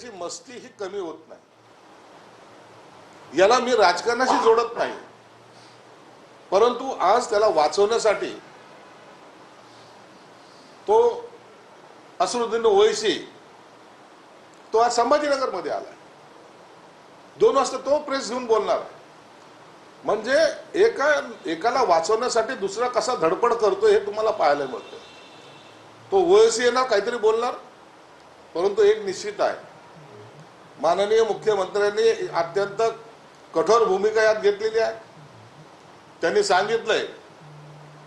त्याची मस्ती ही कमी होत नाही। याला मी राजकारणाशी जोडत नाही, परंतु आज त्याला वाचवण्यासाठी तो असरुद्दीन ओवैसी तो आज संभाजीनगर मध्ये आला। 2 वाजता तो प्रेस घेऊन बोलणार। म्हणजे एकाला वाचवण्यासाठी दुसरा कसा धडपड करतो हे तुम्हाला पाहायला मिळतं। तो ओवैसी येणार, काहीतरी बोलणार, परंतु एक निश्चित आहे, माननीय मुख्यमंत्र्यांनी अत्यंत कठोर भूमिका यात घेतलेली आहे। त्यांनी सांगितलंय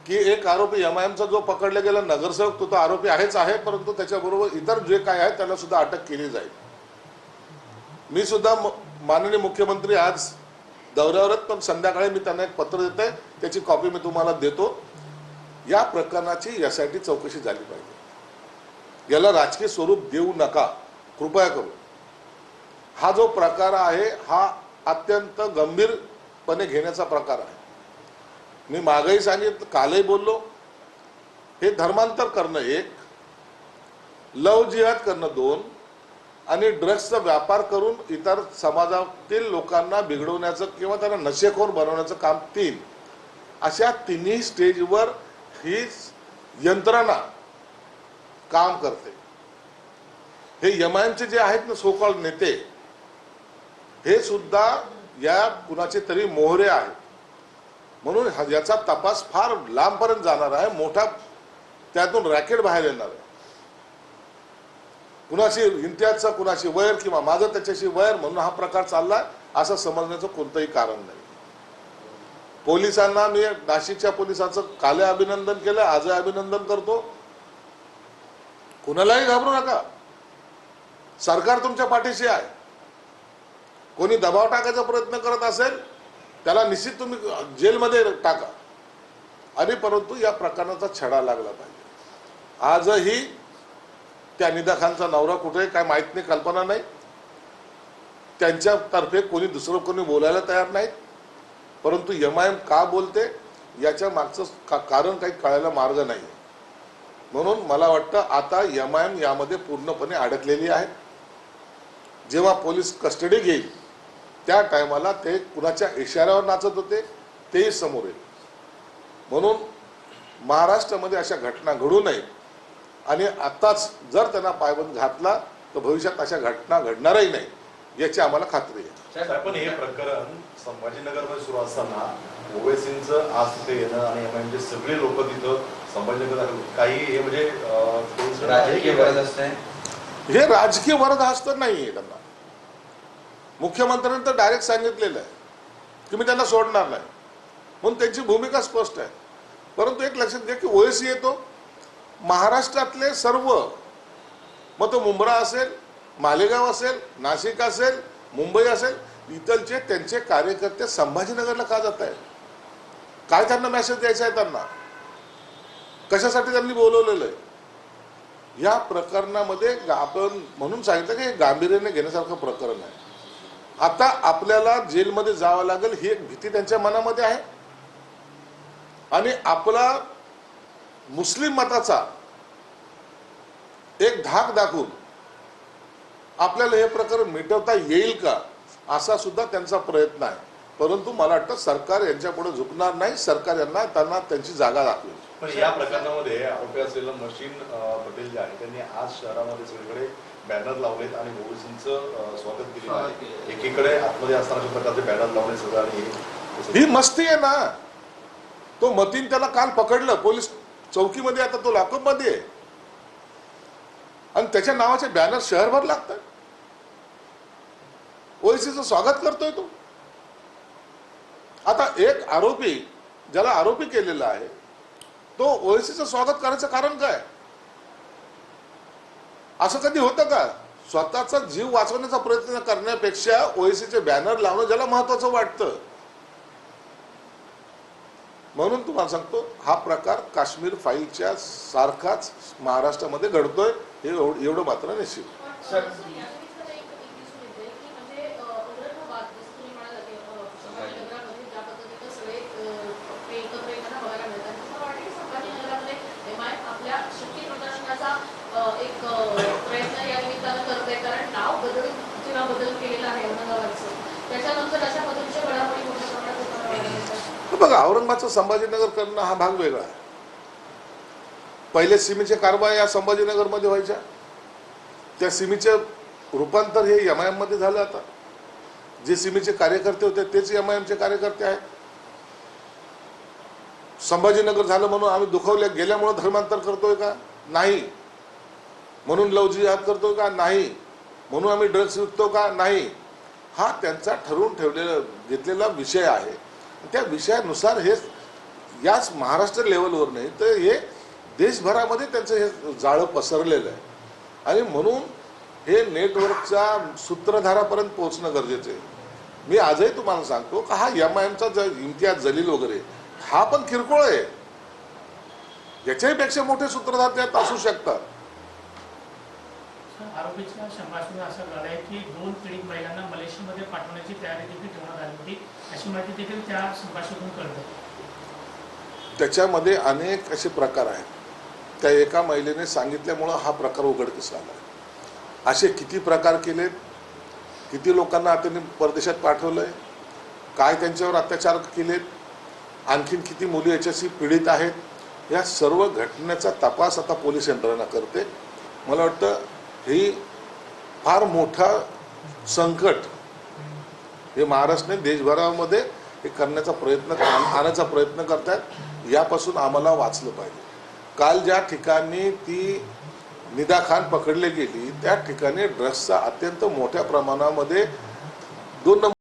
की एक आरोपी एमआयएमचा जो पकडला गेला नगरसेवक तो आरोपी आहेच आहे, परंतु त्याच्याबरोबर इतर जे काय आहे त्याला सुद्धा अटक केली जाईल। मी सुद्धा माननीय मुख्यमंत्री आज दौऱ्यावर आहेत, पण संध्याकाळी मी त्यांना एक पत्र देतोय, त्याची कॉपी मी तुम्हाला देतो। या प्रकरणाची यासाठी चौकशी झाली पाहिजे। याला राजकीय स्वरूप देऊ नका कृपया करून। हा जो प्रकार आहे हा अत्यंत गंभीरपणे घेण्याचा प्रकार आहे। मी मागेही सांगितलं, कालही बोललो, हे धर्मांतर करणं 1, लव जिहाद करणं 2 आणि ड्रग्सचा व्यापार करून इतर समाजातील लोकांना बिघडवण्याचं किंवा त्यांना नशेखोर बनवण्याचं काम 3, अशा तिन्ही स्टेजवर ही यंत्रणा काम करते। हे एमआयएमचे जे आहेत ना सोकॉल्ड नेते, हे सुद्धा या कुणाचे तरी मोहरे आहेत, म्हणून याचा तपास फार लांबपर्यंत जाणार आहे। मोठा त्यातून रॅकेट बाहेर येणार आहे। कुणाशी इम्तियाजचा कुणाशी वैर किंवा माझं त्याच्याशी वैर म्हणून हा प्रकार चाललाय असं समजण्याचं कोणतंही कारण नाही। पोलिसांना मी नाशिकच्या पोलिसांचं काल अभिनंदन केलं, आज अभिनंदन करतो। कुणालाही घाबरू नका, सरकार तुमच्या पाठीशी आहे। कोणी दबाव टाकायचा प्रयत्न करत असेल त्याला निश्चित तुम्ही जेलमध्ये टाका, आणि परंतु या प्रकरणाचा छडा लागला पाहिजे। आजही त्या निदा खानचा नवरा कुठे काय माहित नाही, कल्पना नाही, त्यांच्यातर्फे कोणी दुसरं कोणी बोलायला तयार नाहीत, परंतु एमआयएम का बोलते याच्या मागचं कारण काही कळायला मार्ग नाही। म्हणून मला वाटतं आता एमआयएम यामध्ये पूर्णपणे अडकलेली आहे। जेव्हा पोलीस कस्टडी घेईल त्या टायमाला ते कुणाच्या इशाऱ्यावर नाचत होते तेही समोर येईल। म्हणून महाराष्ट्रामध्ये अशा घटना घडू नयेत, आणि आताच जर त्यांना पायबंद घातला तर भविष्यात अशा घटना घडणारही नाही याची आम्हाला खात्री आहे। पण हे प्रकरण संभाजीनगरमध्ये सुरू असताना ओवैसींचं आज तिथे येणं आणि एमआयएमचे सगळे लोक तिथं संभाजीनगर काही हे म्हणजे राजकीय वरद असते, हे राजकीय वरद हस्त नाहीये। त्यांना मुख्यमंत्र्यांनी तर डायरेक्ट सांगितलेलं आहे की मी त्यांना सोडणार नाही, म्हणून त्यांची भूमिका स्पष्ट आहे। परंतु एक लक्षात घ्या की ओवैसी येतो महाराष्ट्रातले सर्व, मग तो मुंब्रा असेल, मालेगाव असेल, नाशिक असेल, मुंबई असेल, इथलचे त्यांचे कार्यकर्ते संभाजीनगरला का जात आहेत? काय त्यांना मेसेज द्यायचा आहे? त्यांना कशासाठी त्यांनी बोलवलेलं आहे? या प्रकरणामध्ये आपण म्हणून सांगितलं की हे गांभीर्याने घेण्यासारखं प्रकरण आहे। आता आपल्याला जेलमध्ये जावं लागेल ही एक भीती त्यांच्या मनामध्ये आहे, आणि आपला मुस्लिम मताचा एक धाक दाखवून आपल्याला हे प्रकरण मिटवता येईल का असा सुद्धा त्यांचा प्रयत्न आहे। परंतु मला वाटतं सरकार यांच्यापुढे झुकणार नाही, सरकार यांना त्यांना त्यांची जागा दाखवेल। पण या प्रकरणामध्ये आरोपी असलेलं मशीन पटेल जे आहे त्यांनी आज शहरामध्ये सगळीकडे बॅनर लावलेत आणि ओवैसींचं स्वागत केलं आहे। एकीकडे आतमध्ये असताना प्रकारचे बॅनर लावले सगळं, आणि ही मस्ती आहे ना। तो मतीन त्याला काल पकडलं पोलीस चौकीमध्ये, आता तो लॉकअप मध्ये आहे, आणि त्याच्या नावाचे बॅनर शहरभर लागतात। ओवैसीचं स्वागत करतोय तो। आता एक आरोपी ज्याला आरोपी केलेला आहे तो ओवैसीचं स्वागत करायचं कारण काय? असं कधी होतं का? स्वतःचा जीव वाचवण्याचा प्रयत्न करण्यापेक्षा ओवैसीचे बॅनर लावणं ज्याला महत्वाचं वाटतं। म्हणून तुम्हाला सांगतो हा प्रकार काश्मीर फाईलच्या सारखाच महाराष्ट्रामध्ये घडतोय, हे एवढं मात्र निश्चित। एक प्रयत्न या निमित्तानं करते, कारण नाव बदलून औरंगाबाद अशा पद्धतीच्या घडामोडी मोठ्या प्रमाणात बघा, औरंगाबादचं संभाजीनगर करणं हा भाग वेगळा आहे. पहिले सिमीचे कारवाई या संभाजीनगरमध्ये व्हायच्या, त्या सिमीचे रूपांतर हे MIM मध्ये झालं. आता जे सिमीचे कार्यकर्ते होते तेच MIM चे कार्यकर्ते आहेत. संभाजीनगर झालं म्हणून आम्ही दुखावल्या गेल्यामुळे धर्मांतर करतोय का? नाही. म्हणून लव जिहाद करतोय का? नाही. म्हणून आम्ही ड्रग्स विकतो का? नाही. हा त्यांचा ठरवून घेतलेला विषय आहे. त्या विषयानुसार हे याच महाराष्ट्र लेवलवर नाही तर हे देशभरामध्ये त्यांचं हे जाळं पसरलेलं आहे. आणि म्हणून हे नेटवर्कच्या सूत्रधारापर्यंत पोहोचणं गरजेचं आहे. मी आजही तुम्हाला सांगतो का हा MIMचा इम्तियाज जलील वगैरे हा पण किरकोळ आहे. याच्याही पेक्षा मोठे सूत्रधार त्यात असू शकतात. आरोपीच्या संभाषणात असं झालं आहे की 2 पीडित महिलांना मलेशियामध्ये पाठवण्याची तयारी देखील ठेवण्यात आली होती, अशी माहिती देखील त्या संभाषणातून कळते. त्याच्यामध्ये अनेक असे प्रकार आहेत. त्या एका महिलेने सांगितल्यामुळं हा प्रकार उघडकीस आला. असे किती प्रकार केलेत, किती लोकांना त्यांनी परदेशात पाठवलंय, काय त्यांच्यावर अत्याचार केलेत, आणखीन किती मुली याच्याशी पीडित आहेत, या सर्व घटनेचा तपास आता पोलीस यंत्रणा करते. मला वाटतं ही फार मोठा संकट हे महाराष्ट्राने देशभरामध्ये हे करण्याचा आणण्याचा प्रयत्न करतात. यापासून आम्हाला वाचलं पाहिजे. काल ज्या ठिकाणी ती निदा खान पकडली गेली त्या ठिकाणी ड्रग्सचा अत्यंत मोठ्या प्रमाणामध्ये 2 नंबर